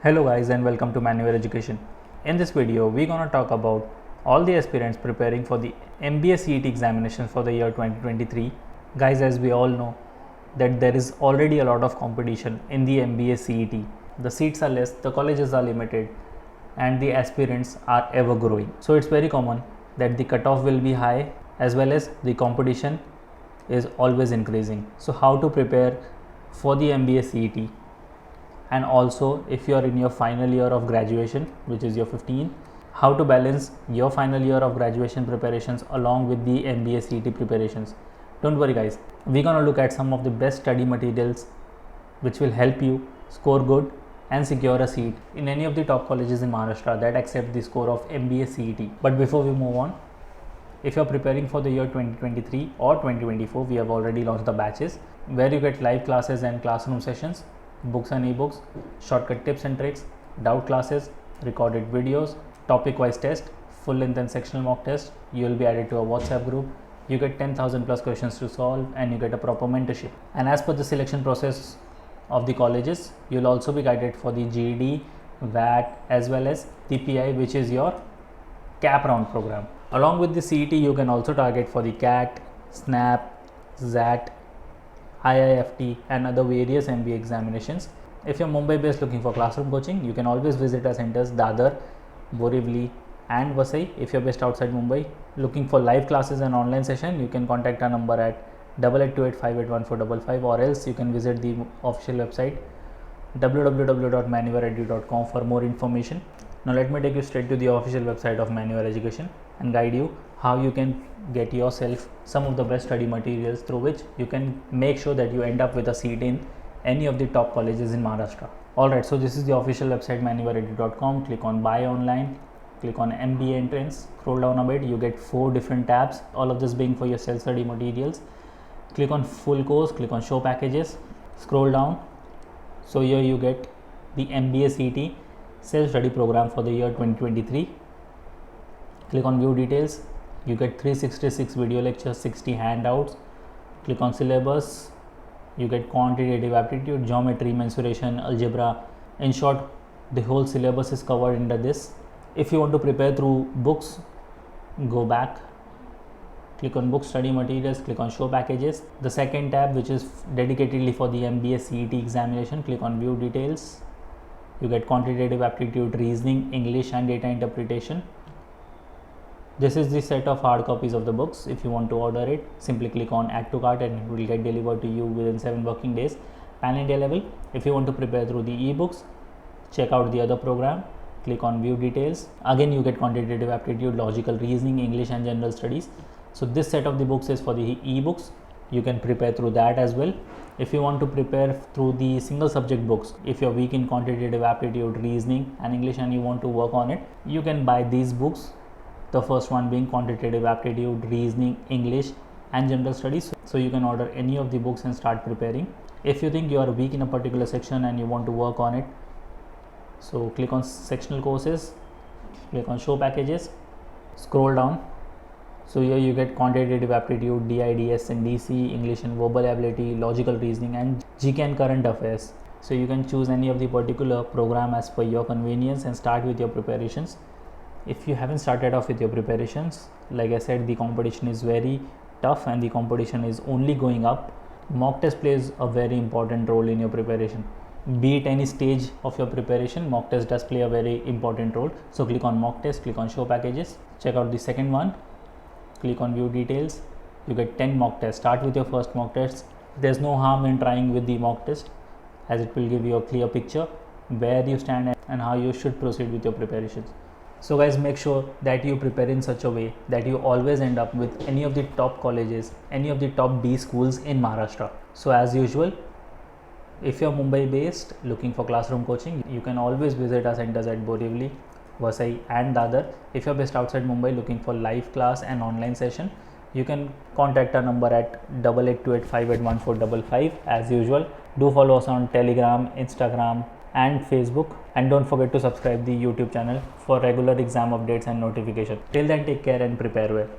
Hello guys and welcome to Manual Education. In this video, we're gonna talk about all the aspirants preparing for the MBA CET examinations for the year 2023. Guys, as we all know that there is already a lot of competition in the MBA CET. The seats are less, the colleges are limited and the aspirants are ever growing. So it's very common that the cutoff will be high as well as the competition is always increasing. So how to prepare for the MBA CET? And also if you are in your final year of graduation, which is your 15, how to balance your final year of graduation preparations along with the MBA CET preparations. Don't worry guys, we're gonna look at some of the best study materials which will help you score good and secure a seat in any of the top colleges in Maharashtra that accept the score of MBA CET. But before we move on, if you're preparing for the year 2023 or 2024, we have already launched the batches where you get live classes and classroom sessions, books and ebooks, shortcut tips and tricks, doubt classes, recorded videos, topic wise test, full length and sectional mock test. You will be added to a WhatsApp group. You get 10,000 plus questions to solve and you get a proper mentorship. And as per the selection process of the colleges, you will also be guided for the GED, VAT as well as the PI, which is your cap round program. Along with the CET, you can also target for the CAT, SNAP, ZAT, IIFT and other various MBA examinations. If you're Mumbai based looking for classroom coaching, you can always visit our centers Dadar, Borivali and Vasai. If you're based outside Mumbai looking for live classes and online session, you can contact our number at 8828581455 or else you can visit the official website www.manualedu.com for more information. Now let me take you straight to the official website of Manual Education and guide you how you can get yourself some of the best study materials through which you can make sure that you end up with a seat in any of the top colleges in Maharashtra. Alright, so this is the official website manualedu.com. Click on buy online, click on MBA entrance, scroll down a bit, you get 4 different tabs, all of this being for your self-study materials. Click on full course, click on show packages, scroll down. So here you get the MBA CET self-study program for the year 2023. Click on view details, you get 366 video lectures, 60 handouts. Click on syllabus, you get quantitative aptitude, geometry, mensuration, algebra. In short, the whole syllabus is covered under this. If you want to prepare through books, go back, click on book study materials, click on show packages. The second tab, which is dedicatedly for the MBA CET examination, click on view details. You get quantitative aptitude, reasoning, English and data interpretation. This is the set of hard copies of the books. If you want to order it, simply click on add to cart and it will get delivered to you within 7 working days. Pan India level, if you want to prepare through the ebooks, check out the other program, click on view details. Again you get quantitative aptitude, logical reasoning, English and general studies. So this set of the books is for the ebooks. You can prepare through that as well. If you want to prepare through the single subject books, if you're weak in quantitative aptitude, reasoning and English and you want to work on it, you can buy these books. The first one being quantitative aptitude, reasoning, English and general studies. So you can order any of the books and start preparing. If you think you are weak in a particular section and you want to work on it, so click on sectional courses, click on show packages, scroll down. So here you get quantitative aptitude, DIDS and DC, English and verbal ability, logical reasoning and GK and current affairs. So you can choose any of the particular program as per your convenience and start with your preparations. If you haven't started off with your preparations, like I said, the competition is very tough and the competition is only going up. Mock test plays a very important role in your preparation. Be it any stage of your preparation, mock test does play a very important role. So click on mock test, click on show packages, check out the second one, click on view details. You get 10 mock tests. Start with your first mock test. There's no harm in trying with the mock test as it will give you a clear picture where you stand and how you should proceed with your preparations. So guys, make sure that you prepare in such a way that you always end up with any of the top colleges, any of the top B schools in Maharashtra. So as usual, if you're Mumbai based looking for classroom coaching, you can always visit our centers at Borivali, Vasai and Dadar. If you're based outside Mumbai looking for live class and online session, you can contact our number at 8828581455 as usual. Do follow us on Telegram, Instagram and Facebook, and don't forget to subscribe the YouTube channel for regular exam updates and notification. Till then, take care and prepare well.